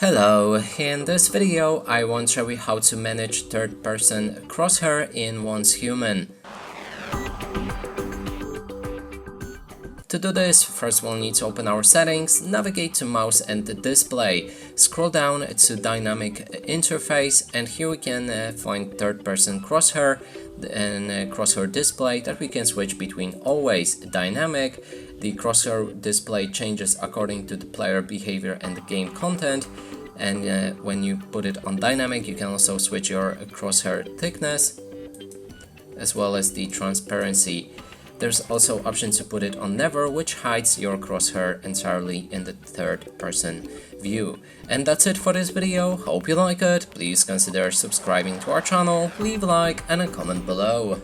Hello, in this video I want to show you how to manage third-person crosshair in one's human. To do this, first we'll need to open our settings, navigate to mouse and the display, scroll down to dynamic interface, and here we can find third-person crosshair and crosshair display that we can switch between always dynamic. The crosshair display changes according to the player behavior and the game content, and when you put it on dynamic you can also switch your crosshair thickness as well as the transparency. There's also option to put it on never, which hides your crosshair entirely in the third person view. And that's it for this video. Hope you like it. Please consider subscribing to our channel, leave a like and a comment below.